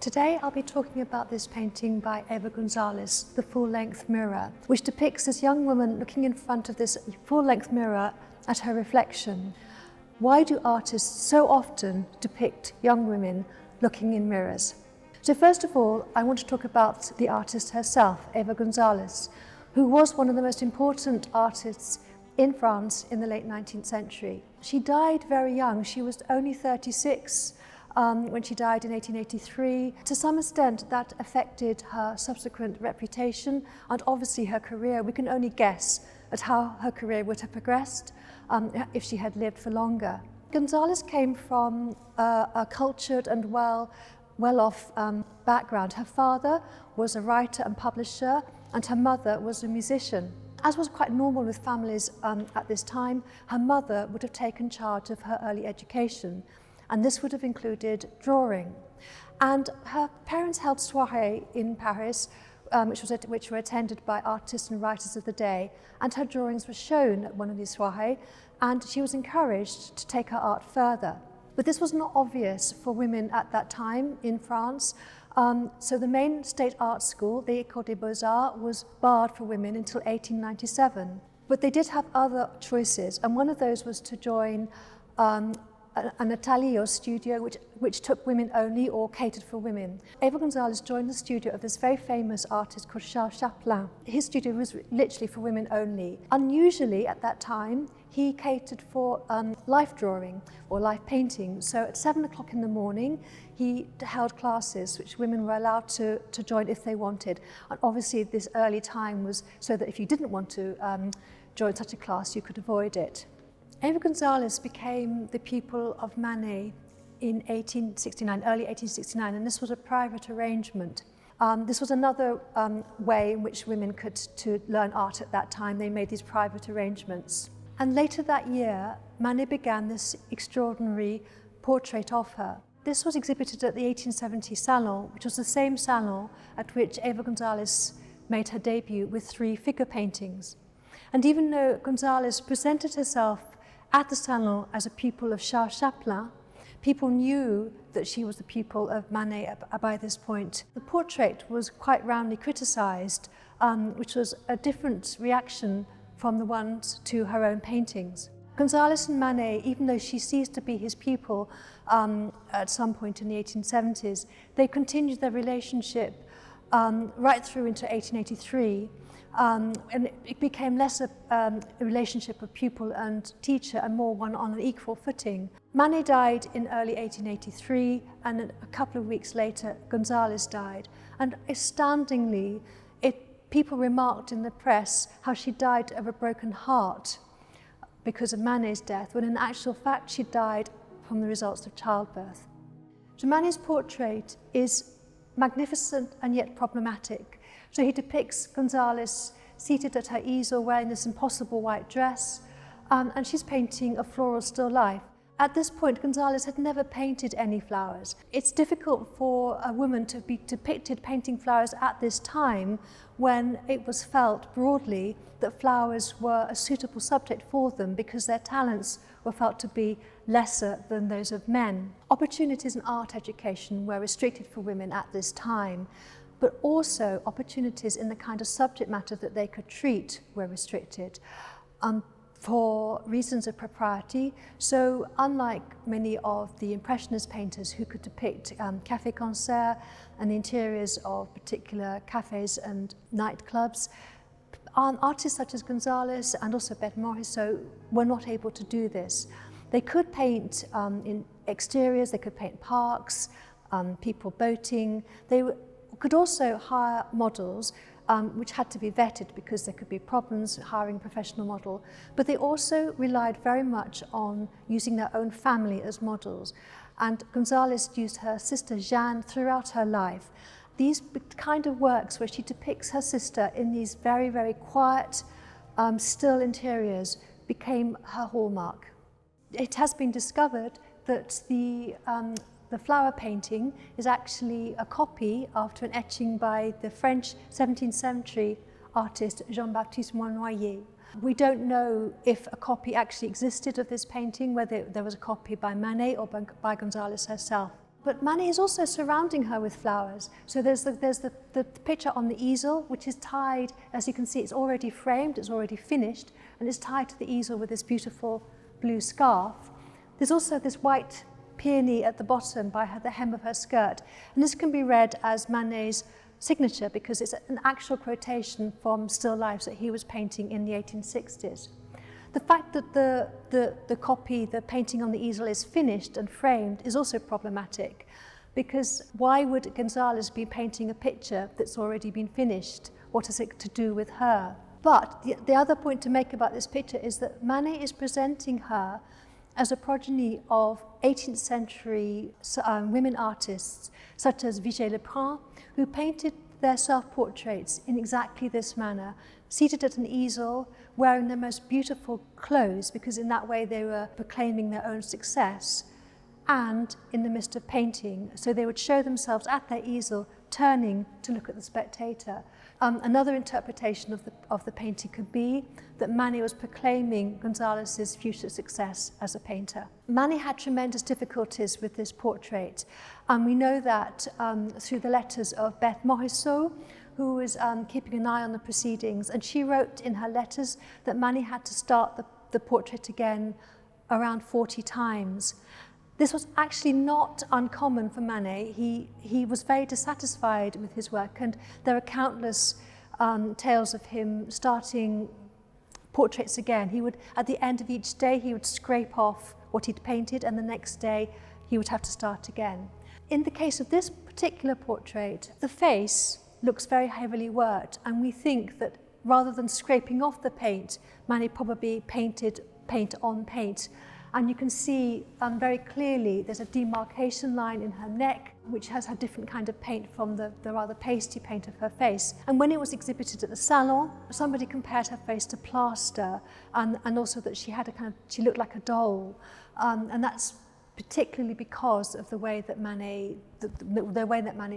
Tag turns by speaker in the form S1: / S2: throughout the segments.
S1: Today I'll be talking about this painting by Eva Gonzalez, The Full-Length Mirror, which depicts this young woman looking in front of this full-length mirror at her reflection. Why do artists so often depict young women looking in mirrors? So first of all, I want to talk about the artist herself, Eva Gonzalez, who was one of the most important artists in France in the late 19th century. She died very young. She was only 36 when she died in 1883. To some extent, that affected her subsequent reputation and obviously her career. We can only guess at how her career would have progressed if she had lived for longer. Gonzalez came from a cultured and well-off background. Her father was a writer and publisher, and her mother was a musician. As was quite normal with families at this time, her mother would have taken charge of her early education, and this would have included drawing. And her parents held soirées in Paris, which were attended by artists and writers of the day, and her drawings were shown at one of these soirées, and she was encouraged to take her art further. But this was not obvious for women at that time in France. So the main state art school, the École des Beaux-Arts, was barred for women until 1897. But they did have other choices, and one of those was to join an atelier or studio which took women only or catered for women. Eva Gonzalez joined the studio of this very famous artist called Charles Chaplin. His studio was literally for women only. Unusually at that time, he catered for life drawing or life painting. So at 7 o'clock in the morning, he held classes which women were allowed to join if they wanted. And obviously this early time was so that if you didn't want to join such a class, you could avoid it. Eva Gonzalez became the pupil of Manet in 1869, early 1869, and this was a private arrangement. This was another way in which women could to learn art at that time. They made these private arrangements. And later that year, Manet began this extraordinary portrait of her. This was exhibited at the 1870 Salon, which was the same salon at which Eva Gonzalez made her debut with 3 figure paintings. And even though Gonzalez presented herself at the Salon as a pupil of Charles Chaplin, people knew that she was the pupil of Manet by this point. The portrait was quite roundly criticised, which was a different reaction from the ones to her own paintings. Gonzalez and Manet, even though she ceased to be his pupil at some point in the 1870s, they continued their relationship right through into 1883. And it became less a relationship of pupil and teacher and more one on an equal footing. Manet died in early 1883, and a couple of weeks later, Gonzalez died. And astoundingly, people remarked in the press how she died of a broken heart because of Manet's death, when in actual fact she died from the results of childbirth. So Manet's portrait is magnificent and yet problematic. So he depicts Gonzalez seated at her easel wearing this impossible white dress, and she's painting a floral still life. At this point, Gonzalez had never painted any flowers. It's difficult for a woman to be depicted painting flowers at this time when it was felt broadly that flowers were a suitable subject for them because their talents were felt to be lesser than those of men. Opportunities in art education were restricted for women at this time, but also opportunities in the kind of subject matter that they could treat were restricted for reasons of propriety. So unlike many of the Impressionist painters who could depict café concert and the interiors of particular cafes and nightclubs, artists such as Gonzalez and also Berthe Morisot were not able to do this. They could paint in exteriors, they could paint parks, people boating. They could also hire models which had to be vetted because there could be problems hiring a professional model. But they also relied very much on using their own family as models. And Gonzalez used her sister Jeanne throughout her life. These kind of works where she depicts her sister in these very, very quiet, still interiors became her hallmark. It has been discovered that the flower painting is actually a copy after an etching by the French 17th century artist Jean-Baptiste Monoyer. We don't know if a copy actually existed of this painting, whether there was a copy by Manet or by Gonzalez herself. But Manet is also surrounding her with flowers. So there's the picture on the easel, which is tied, as you can see, it's already framed, it's already finished, and it's tied to the easel with this beautiful blue scarf. There's also this white peony at the bottom by the hem of her skirt. And this can be read as Manet's signature because it's an actual quotation from still lifes that he was painting in the 1860s. The fact that the painting on the easel is finished and framed is also problematic, because why would Gonzalez be painting a picture that's already been finished? What is it to do with her? But the other point to make about this picture is that Manet is presenting her as a progeny of 18th century women artists, such as Vigée-Lebrun, who painted their self-portraits in exactly this manner, seated at an easel, wearing their most beautiful clothes, because in that way they were proclaiming their own success, and in the midst of painting. So they would show themselves at their easel, turning to look at the spectator. Another interpretation of the painting could be that Manet was proclaiming Gonzalez's future success as a painter. Manet had tremendous difficulties with this portrait, and we know that through the letters of Berthe Morisot, who was keeping an eye on the proceedings, and she wrote in her letters that Manet had to start the portrait again around 40 times. This was actually not uncommon for Manet. He was very dissatisfied with his work, and there are countless tales of him starting portraits again. He would, at the end of each day, he would scrape off what he'd painted, and the next day he would have to start again. In the case of this particular portrait, the face looks very heavily worked, and we think that rather than scraping off the paint, Manet probably painted paint on paint. And you can see very clearly there's a demarcation line in her neck, which has a different kind of paint from the rather pasty paint of her face. And when it was exhibited at the Salon, somebody compared her face to plaster, and also that she looked like a doll. And that's particularly because of the way that Manet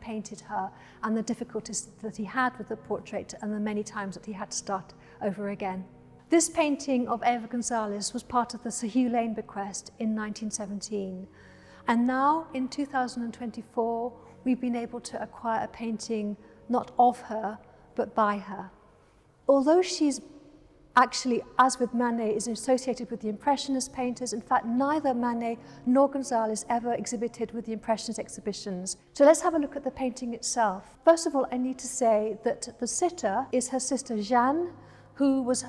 S1: painted her, and the difficulties that he had with the portrait, and the many times that he had to start over again. This painting of Eva Gonzalez was part of the Sir Hugh Lane bequest in 1917. And now, in 2024, we've been able to acquire a painting not of her, but by her. Although she's actually, as with Manet, is associated with the Impressionist painters, in fact, neither Manet nor Gonzalez ever exhibited with the Impressionist exhibitions. So let's have a look at the painting itself. First of all, I need to say that the sitter is her sister Jeanne, who was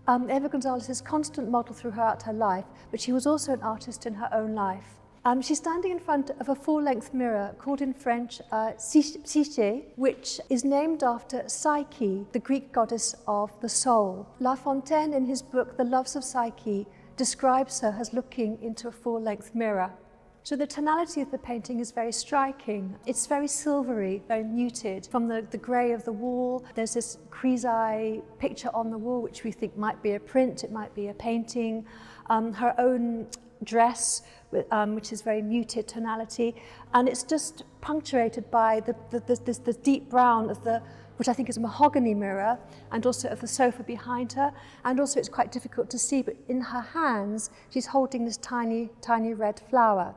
S1: Eva Gonzalez's constant model throughout her life, but she was also an artist in her own life. She's standing in front of a full-length mirror called in French Psyché, which is named after Psyche, the Greek goddess of the soul. La Fontaine, in his book The Loves of Psyche, describes her as looking into a full-length mirror. So the tonality of the painting is very striking. It's very silvery, very muted. From the grey of the wall, there's this crease-eye picture on the wall, which we think might be a print, it might be a painting. Her own dress, which is very muted tonality, and it's just punctuated by the deep brown of which I think is a mahogany mirror, and also of the sofa behind her, and also it's quite difficult to see, but in her hands she's holding this tiny, tiny red flower.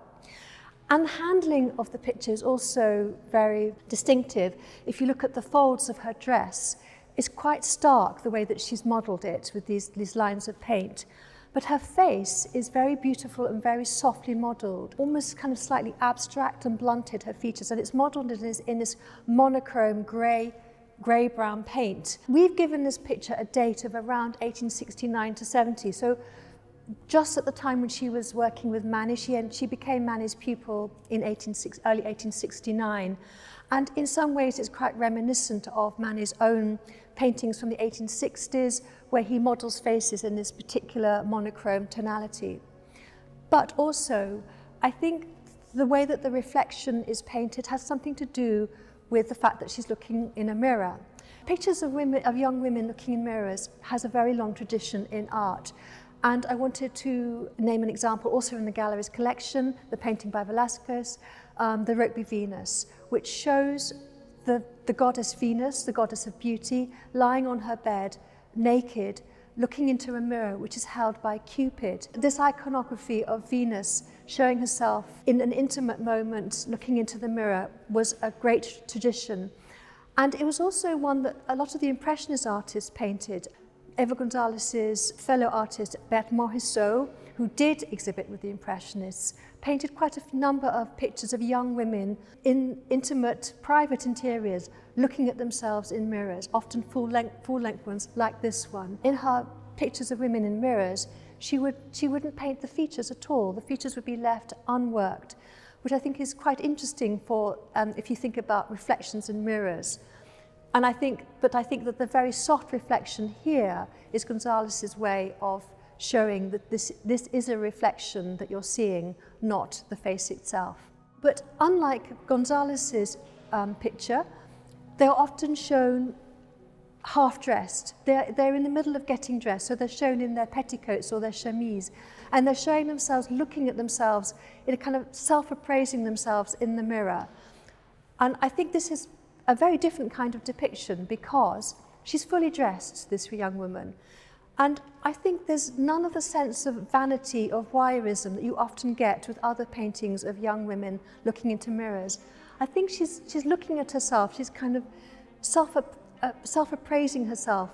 S1: And the handling of the picture is also very distinctive. If you look at the folds of her dress, it's quite stark the way that she's modelled it with these lines of paint. But her face is very beautiful and very softly modelled, almost kind of slightly abstract and blunted, her features, and it's modelled in this monochrome grey-brown paint. We've given this picture a date of around 1869 to 70, so just at the time when she was working with Manet, she became Manet's pupil in early 1869. And in some ways it's quite reminiscent of Manet's own paintings from the 1860s, where he models faces in this particular monochrome tonality. But also, I think the way that the reflection is painted has something to do with the fact that she's looking in a mirror. Pictures of young women looking in mirrors has a very long tradition in art. And I wanted to name an example also in the gallery's collection, the painting by Velázquez, the Rokeby Venus, which shows the goddess Venus, the goddess of beauty, lying on her bed, naked, looking into a mirror which is held by Cupid. This iconography of Venus showing herself in an intimate moment, looking into the mirror, was a great tradition. And it was also one that a lot of the Impressionist artists painted. Eva Gonzalez's fellow artist, Berthe Morisot, who did exhibit with the Impressionists, painted quite a number of pictures of young women in intimate, private interiors, looking at themselves in mirrors, often full-length ones like this one. In her pictures of women in mirrors, she wouldn't paint the features at all. The features would be left unworked, which I think is quite interesting for if you think about reflections in mirrors. And I think that the very soft reflection here is Gonzalez's way of showing that this is a reflection that you're seeing, not the face itself. But unlike Gonzalez's picture, they're often shown half-dressed. They're in the middle of getting dressed, so they're shown in their petticoats or their chemise, and they're showing themselves, looking at themselves, in a kind of self-appraising themselves in the mirror. And I think this is a very different kind of depiction because she's fully dressed, this young woman. And I think there's none of the sense of vanity or voyeurism that you often get with other paintings of young women looking into mirrors. I think she's looking at herself, she's kind of self-appraising herself.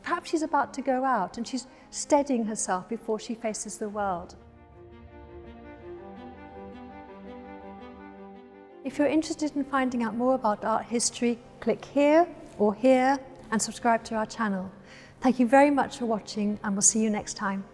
S1: Perhaps she's about to go out and she's steadying herself before she faces the world. If you're interested in finding out more about art history, click here or here and subscribe to our channel. Thank you very much for watching, and we'll see you next time.